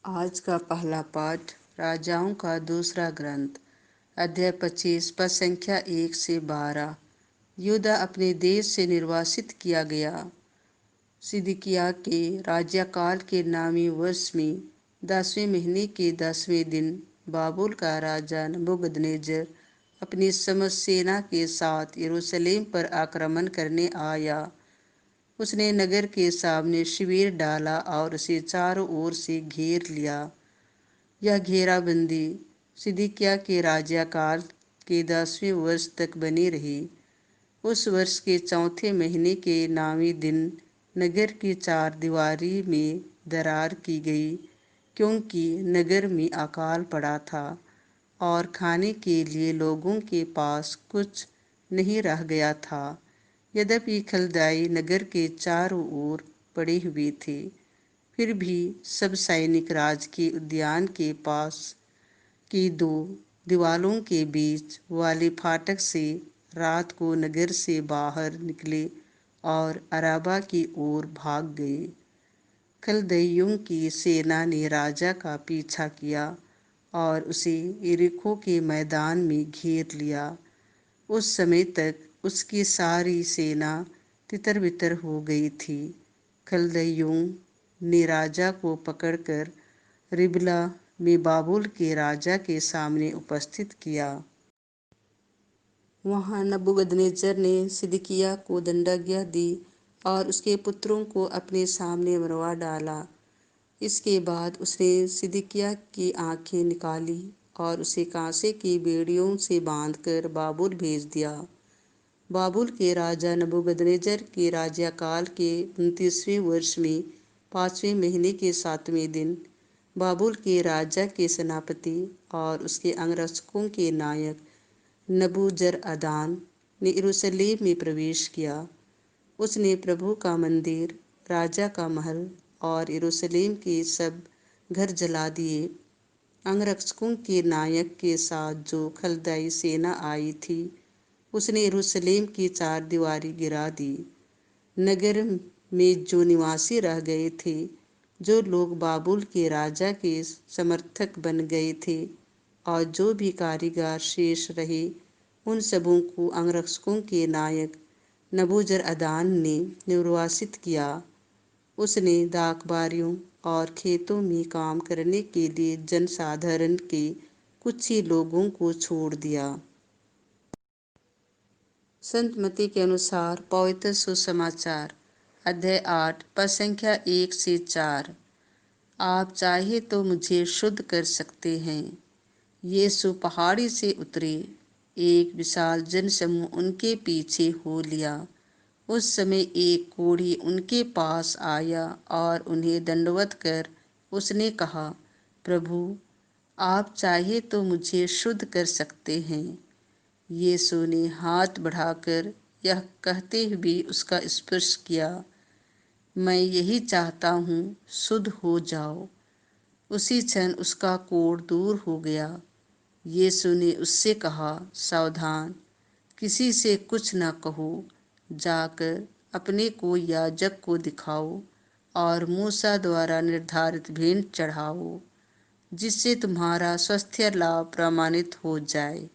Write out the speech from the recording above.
आज का पहला पाठ राजाओं का दूसरा ग्रंथ अध्याय 25 पद संख्या 1 से 12। यूदा अपने देश से निर्वासित किया गया। सिदकिय्याह के राज्यकाल के 9वें वर्ष में 10वें महीने के 10वें दिन बाबुल का राजा नबूकदनेस्सर अपनी समस्त सेना के साथ यरूशलेम पर आक्रमण करने आया। उसने नगर के सामने शिविर डाला और उसे चारों ओर से घेर लिया। यह घेराबंदी सिदकिय्याह के राज्यकाल के 10वें वर्ष तक बनी रही। उस वर्ष के चौथे महीने के 9वें दिन नगर की चार दीवारी में दरार की गई, क्योंकि नगर में अकाल पड़ा था और खाने के लिए लोगों के पास कुछ नहीं रह गया था। यद्यपि खलदाई नगर के चारों ओर पड़े हुए थे, फिर भी सब सैनिक राज के उद्यान के पास की दो दीवालों के बीच वाले फाटक से रात को नगर से बाहर निकले और अराबा की ओर भाग गए। खलदइयों की सेना ने राजा का पीछा किया और उसे यरीहो के मैदान में घेर लिया। उस समय तक उसकी सारी सेना तितर-बितर हो गई थी। खलदइयों ने राजा को पकड़कर रिबला में बाबुल के राजा के सामने उपस्थित किया। वहाँ नबूकदनेस्सर ने सिदकिय्याह को दंडाज्ञा दी और उसके पुत्रों को अपने सामने मरवा डाला। इसके बाद उसने सिदकिय्याह की आंखें निकाली और उसे कांसे की बेड़ियों से बांधकर बाबुल भेज दिया। बाबुल के राजा नबूकदनेस्सर के राज्यकाल के 29वें वर्ष में 5वें महीने के 7वें दिन बाबुल के राजा के सेनापति और उसके अंगरक्षकों के नायक नबूजरअदान ने यरूशलेम में प्रवेश किया। उसने प्रभु का मंदिर, राजा का महल और यरूशलेम के सब घर जला दिए। अंगरक्षकों के नायक के साथ जो खलदाई सेना आई थी, उसने यरूशलेम की चार दीवारी गिरा दी। नगर में जो निवासी रह गए थे, जो लोग बाबुल के राजा के समर्थक बन गए थे और जो भी कारीगर शेष रहे, उन सबों को अंगरक्षकों के नायक नबूजरअदान ने निर्वासित किया। उसने दाखबारियों और खेतों में काम करने के लिए जनसाधारण के कुछ ही लोगों को छोड़ दिया। संत मत्ती के अनुसार पवित्र सुसमाचार अध्याय 8 पद संख्या 1 से 4। आप चाहे तो मुझे शुद्ध कर सकते हैं। यीशु पहाड़ी से उतरे। एक विशाल जनसमूह उनके पीछे हो लिया। उस समय एक कोढ़ी उनके पास आया और उन्हें दंडवत कर उसने कहा, प्रभु, आप चाहे तो मुझे शुद्ध कर सकते हैं। यीशु ने हाथ बढ़ाकर यह कहते हुए उसका स्पर्श किया, मैं यही चाहता हूँ, शुद्ध हो जाओ। उसी क्षण उसका कोढ़ दूर हो गया। यीशु ने उससे कहा, सावधान, किसी से कुछ न कहो, जाकर अपने को याजक को दिखाओ और मूसा द्वारा निर्धारित भेंट चढ़ाओ, जिससे तुम्हारा स्वास्थ्य लाभ प्रमाणित हो जाए।